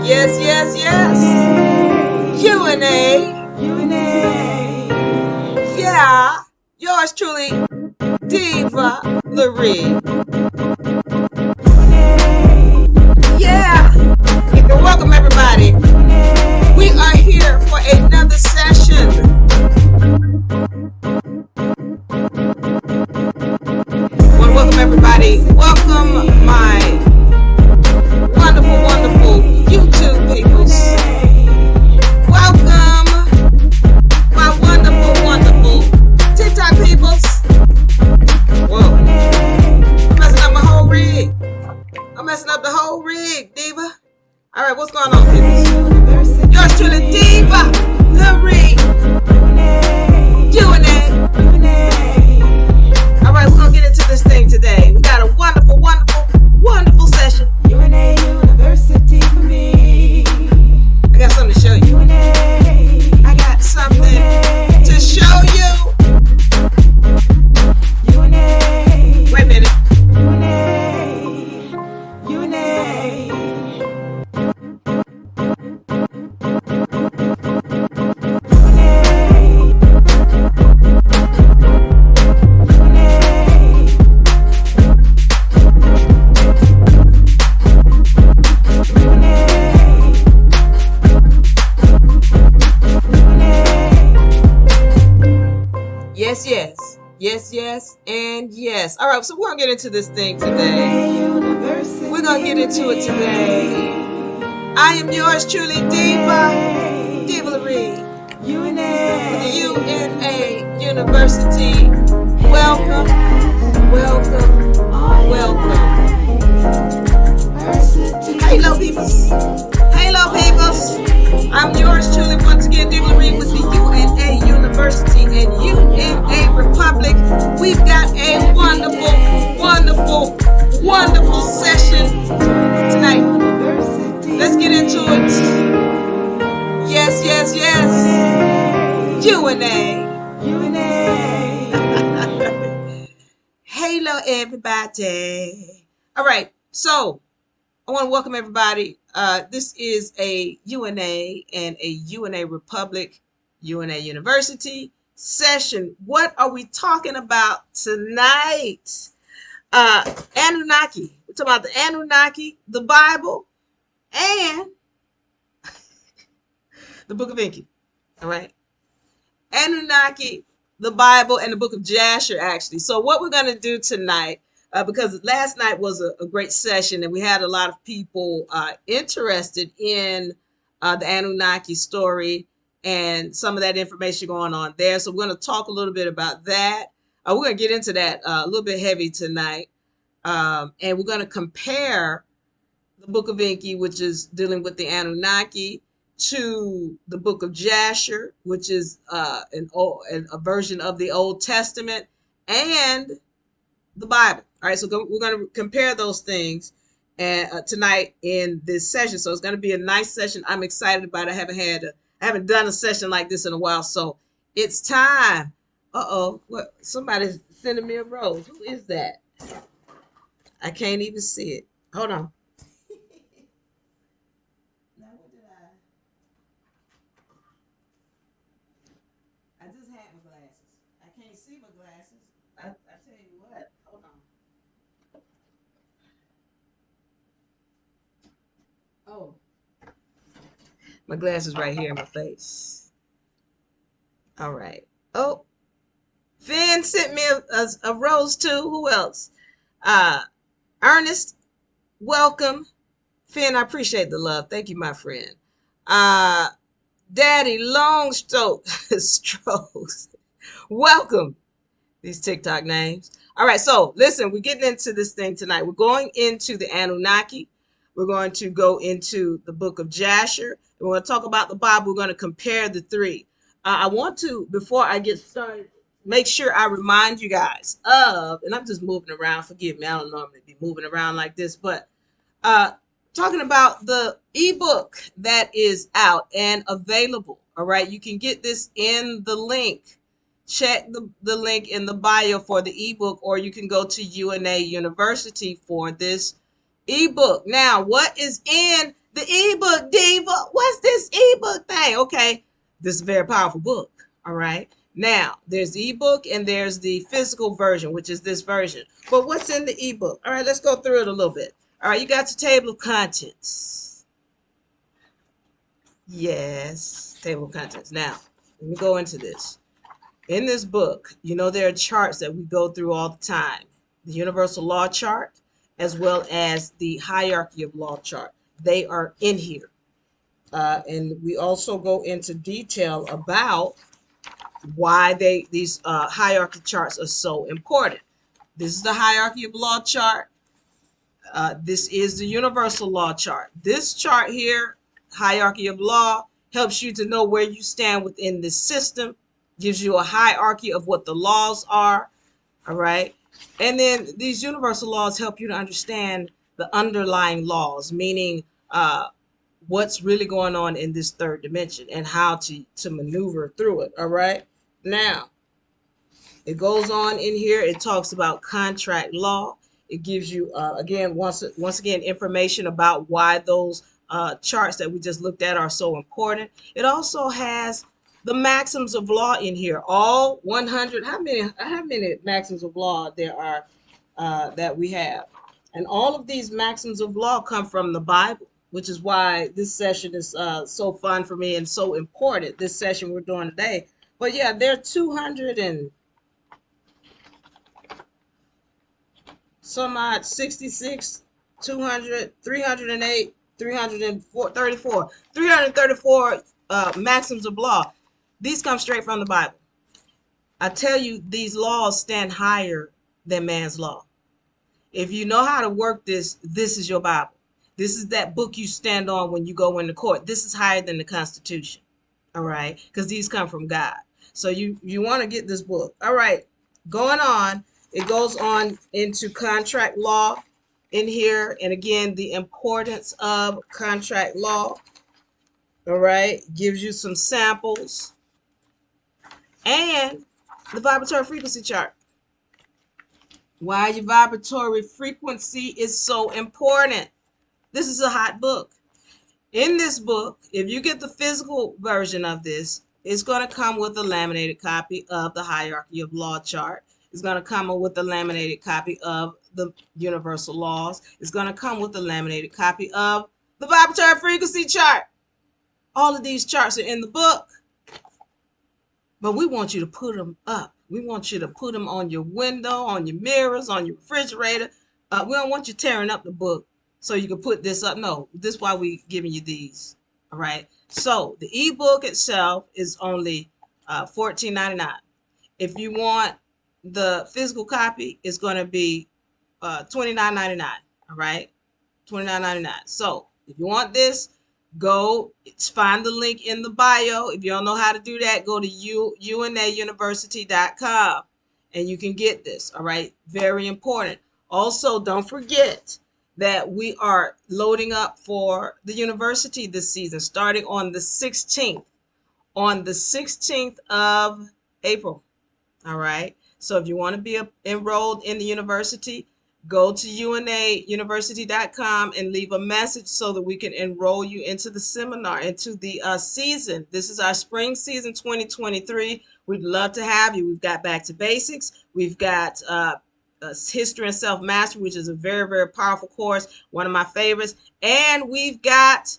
Yes, yes, yes. UNA. Yeah. Yours truly, Diva Lyri. Yeah. Welcome everybody. We are here for another session. Well, welcome everybody. Welcome my wonderful, wonderful YouTube peoples. Welcome my wonderful, wonderful TikTok peoples. Whoa. I'm messing up my whole rig. I'm messing up the whole rig, Diva. All right, what's going on, peoples? Yours truly, Diva Lyri. UNA. All right, we're going to get into this thing today. We got a wonderful, wonderful, wonderful session. UNA University for me. I got something to show you. I got something to show you. Wait a minute. Yes, yes. Yes, yes, and yes. All right, so we're going to get into this thing today. We're going to get into it today. I am yours truly, Diva Lyri. UNA University. Welcome, welcome, welcome. Hello, peoples. Hello, peoples. I'm yours truly once again, Diva Lyri, with the UNA University and UNARepublic. We've got a wonderful, wonderful, wonderful session tonight. Let's get into it. Yes, yes, yes. UNA. Hello, everybody. All right, so I want to welcome everybody. This is a UNA and a UNARepublic, UNA University session. What are we talking about tonight? Anunnaki. We're talking about the Anunnaki, the Bible, and the book of Enki. All right. Anunnaki, the Bible, and the book of Jasher, actually. So what we're going to do tonight, because last night was a great session and we had a lot of people interested in the Anunnaki story and some of that information going on there. So we're going to talk a little bit about that. We're going to get into that a little bit heavy tonight. And we're going to compare the book of Enki, which is dealing with the Anunnaki, to the book of Jasher, which is a version of the Old Testament, and the Bible. All right, so we're going to compare those things tonight in this session. So it's going to be a nice session. I'm excited about it. I haven't done a session like this in a while, so it's time. What? Somebody's sending me a rose. Who is that? I can't even see it. Hold on. Now, what did I just had my glasses. I can't see my glasses. I tell you what. Hold on. Oh. My glasses right here in my face. All right. Oh. Finn sent me a rose too. Who else? Ernest, welcome. Finn, I appreciate the love. Thank you, my friend. Daddy Long Strokes. Welcome. These TikTok names. All right, so listen, we're getting into this thing tonight. We're going into the Anunnaki. We're going to go into the book of Jasher. We're going to talk about the Bible. We're going to compare the three. I want to, before I get started, make sure I remind you guys of, and I'm just moving around. Forgive me. I don't normally be moving around like this, but talking about the ebook that is out and available. All right. You can get this in the link. Check the link in the bio for the ebook, or you can go to UNA University for this ebook. Now, what is in the ebook, Diva? say, okay, this is a very powerful book. All right. Now, there's the ebook and there's the physical version, which is this version. But what's in the ebook? All right, let's go through it a little bit. All right, you got your table of contents. Yes, table of contents. Now, let me go into this. In this book, you know, there are charts that we go through all the time. The universal law chart, as well as the hierarchy of law chart. They are in here. And we also go into detail about why these hierarchy charts are so important. This is the hierarchy of law chart. This is the universal law chart. This chart here, hierarchy of law, helps you to know where you stand within this system, gives you a hierarchy of what the laws are, all right? And then these universal laws help you to understand the underlying laws, meaning what's really going on in this third dimension and how to maneuver through it, all right? Now, it goes on in here. It talks about contract law. It gives you, again, once again, information about why those charts that we just looked at are so important. It also has the maxims of law in here. All 100. How many maxims of law there are that we have? And all of these maxims of law come from the Bible, which is why this session is so fun for me and so important. This session we're doing today. But yeah, there are 200 and some odd 66, 200, 308, 334, 334 maxims of law. These come straight from the Bible. I tell you, these laws stand higher than man's law. If you know how to work this, this is your Bible. This is that book you stand on when you go into court. This is higher than the Constitution. All right, because these come from God. So you want to get this book. All right, going on. It goes on into contract law in here. And again, the importance of contract law. All right, gives you some samples. And the vibratory frequency chart. Why your vibratory frequency is so important. This is a hot book. In this book, if you get the physical version of this, it's going to come with a laminated copy of the hierarchy of law chart. It's going to come with a laminated copy of the universal laws. It's going to come with a laminated copy of the vibratory frequency chart. All of these charts are in the book, but we want you to put them up. We want you to put them on your window, on your mirrors, on your refrigerator. We don't want you tearing up the book so you can put this up. No, this is why we giving you these. All right. So the ebook itself is only $14.99. If you want the physical copy, it's going to be $29.99. All right, $29.99. So if you want this, go find the link in the bio. If you don't know how to do that, go to UNARepublic.com and you can get this. All right, very important. Also, don't forget that we are loading up for the university this season, starting on the 16th. On the 16th of April. All right. So if you want to be enrolled in the university, go to UNARepublic.com and leave a message so that we can enroll you into the seminar, into the season. This is our spring season 2023. We'd love to have you. We've got Back to Basics. We've got History and Self-Mastery, which is a very, very powerful course, one of my favorites. And we've got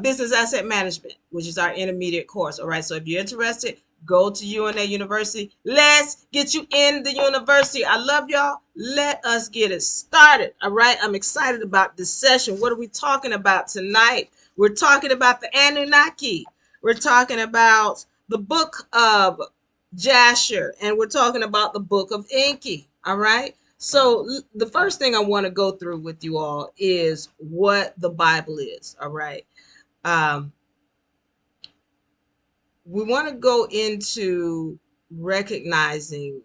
Business Asset Management, which is our intermediate course. All right, so if you're interested, go to UNA University. Let's get you in the university. I love y'all. Let us get it started. All right, I'm excited about this session. What are we talking about tonight? We're talking about the Anunnaki. We're talking about the book of Jasher, and we're talking about the book of Enki. All right. So the first thing I want to go through with you all is what the Bible is. All right. We want to go into recognizing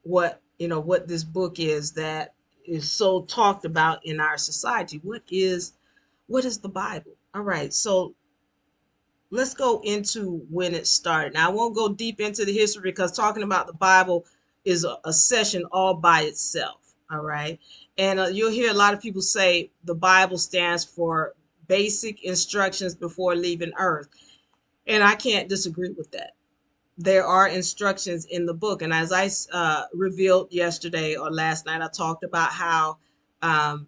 what this book is that is so talked about in our society. What is the Bible? All right. So let's go into when it started. Now, I won't go deep into the history because talking about the Bible is a session all by itself. All right. And you'll hear a lot of people say the Bible stands for basic instructions before leaving earth. And I can't disagree with that. There are instructions in the book. And as I revealed yesterday or last night, I talked about how um,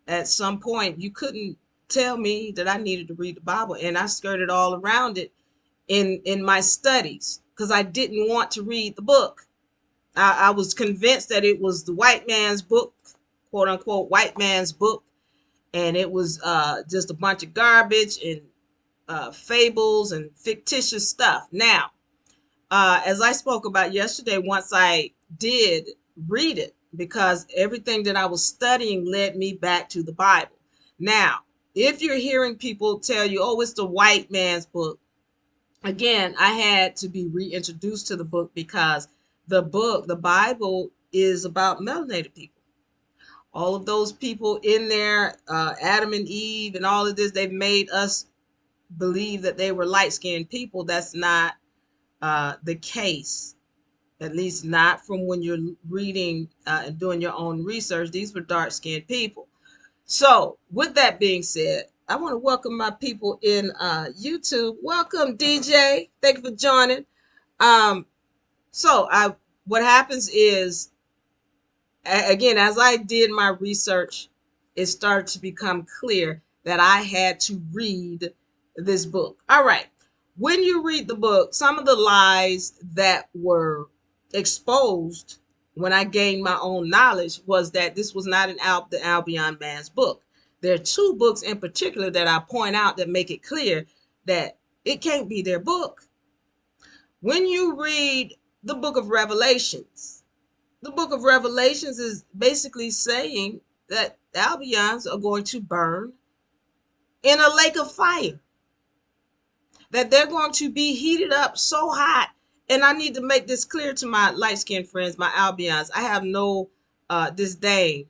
at some point you couldn't tell me that I needed to read the Bible. And I skirted all around it in my studies because I didn't want to read the book. I was convinced that it was the white man's book, quote unquote, white man's book. And it was just a bunch of garbage and fables and fictitious stuff. Now, as I spoke about yesterday, once I did read it, because everything that I was studying led me back to the Bible. Now, if you're hearing people tell you, oh, it's the white man's book, again, I had to be reintroduced to the book because the book, the Bible, is about melanated people. All of those people in there, Adam and Eve, and all of this, they've made us believe that they were light skinned people. That's not the case, at least not from when you're reading and doing your own research. These were dark skinned people. So, with that being said, I want to welcome my people in YouTube. Welcome, DJ. Thank you for joining. Um, what happens is, again, as I did my research, it started to become clear that I had to read this book. All right. When you read the book, some of the lies that were exposed when I gained my own knowledge was that this was not the Albion man's book. There are two books in particular that I point out that make it clear that it can't be their book. When you read the book of Revelations, the book of Revelations is basically saying that the Albions are going to burn in a lake of fire, that they're going to be heated up so hot. And I need to make this clear to my light-skinned friends, my Albions. I have no disdain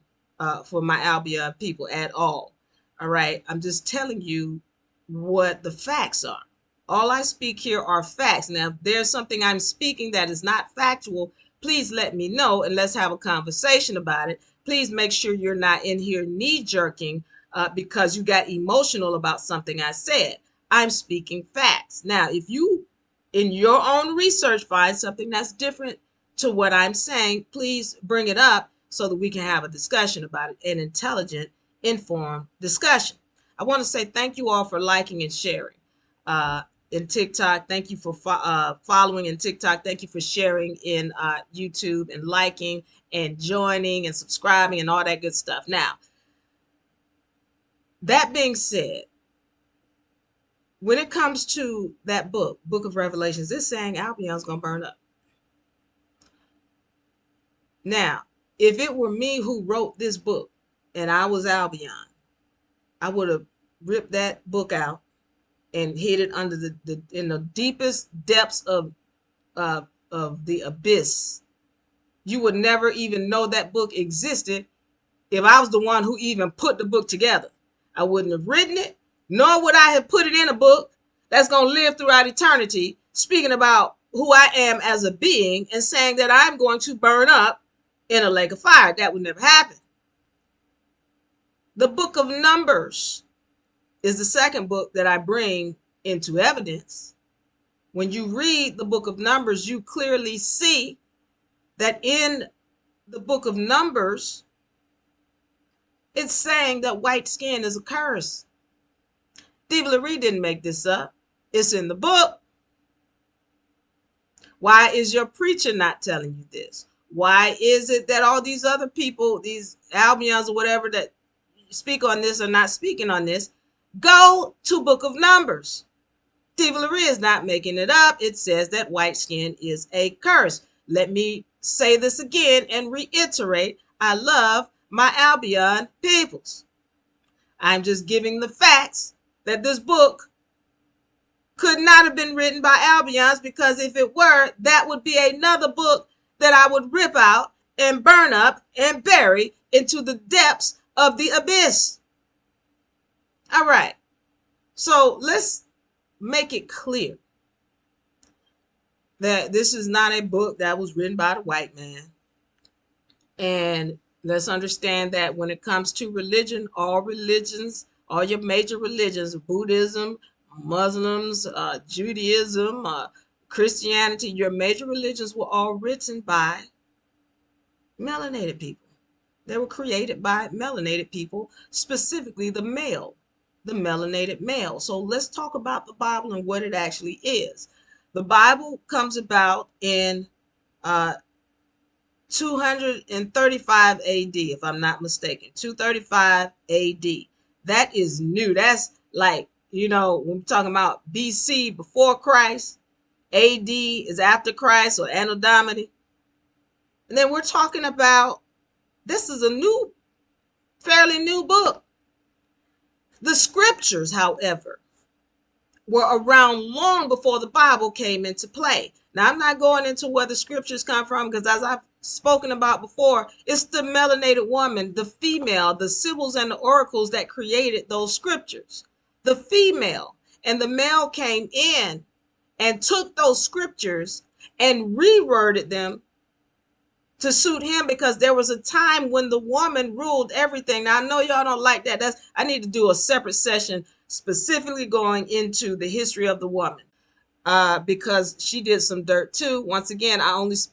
for my Albion people at all. All right. I'm just telling you what the facts are. All I speak here are facts. Now, if there's something I'm speaking that is not factual, please let me know and let's have a conversation about it. Please make sure you're not in here knee-jerking because you got emotional about something I said. I'm speaking facts. Now, if you, in your own research, find something that's different to what I'm saying, please bring it up so that we can have a discussion about it, an intelligent, informed discussion. I want to say thank you all for liking and sharing. In TikTok, thank you for following in TikTok. Thank you for sharing in YouTube and liking and joining and subscribing and all that good stuff. Now, that being said, when it comes to that book of Revelations, it's saying Albion's going to burn up. Now, if it were me who wrote this book and I was Albion, I would have ripped that book out and hid it under in the deepest depths of the abyss. You would never even know that book existed if I was the one who even put the book together. I wouldn't have written it, nor would I have put it in a book that's going to live throughout eternity, speaking about who I am as a being and saying that I'm going to burn up in a lake of fire. That would never happen. The book of Numbers is the second book that I bring into evidence. When you read the book of Numbers, you clearly see that in the book of Numbers, it's saying that white skin is a curse. Diva Lyri didn't make this up. It's in the book. Why is your preacher not telling you this? Why is it that all these other people, these Albions or whatever that speak on this are not speaking on this? Go to book of Numbers. Diva Lyri is not making it up. It says that white skin is a curse. Let me say this again and reiterate. I love my Albion peoples. I'm just giving the facts that this book could not have been written by Albions, because if it were, that would be another book that I would rip out and burn up and bury into the depths of the abyss. All right. So let's make it clear that this is not a book that was written by the white man. And let's understand that when it comes to religion, all religions, all your major religions, Buddhism, Muslims, Judaism, Christianity, your major religions were all written by melanated people. They were created by melanated people, specifically the melanated male. So let's talk about the Bible and what it actually is. The Bible comes about in uh, 235 AD, if I'm not mistaken. 235 AD. That is new. That's like, when we're talking about BC, before Christ, AD is after Christ or Anno Domini. And then we're talking about, this is a fairly new book. The scriptures, however, were around long before the Bible came into play. Now, I'm not going into where the scriptures come from, because as I've spoken about before, it's the melanated woman, the female, the sibyls and the oracles that created those scriptures. The female and the male came in and took those scriptures and reworded them to suit him, because there was a time when the woman ruled everything. Now, I know y'all don't like that. I need to do a separate session specifically going into the history of the woman, because she did some dirt too. Once again, I only speak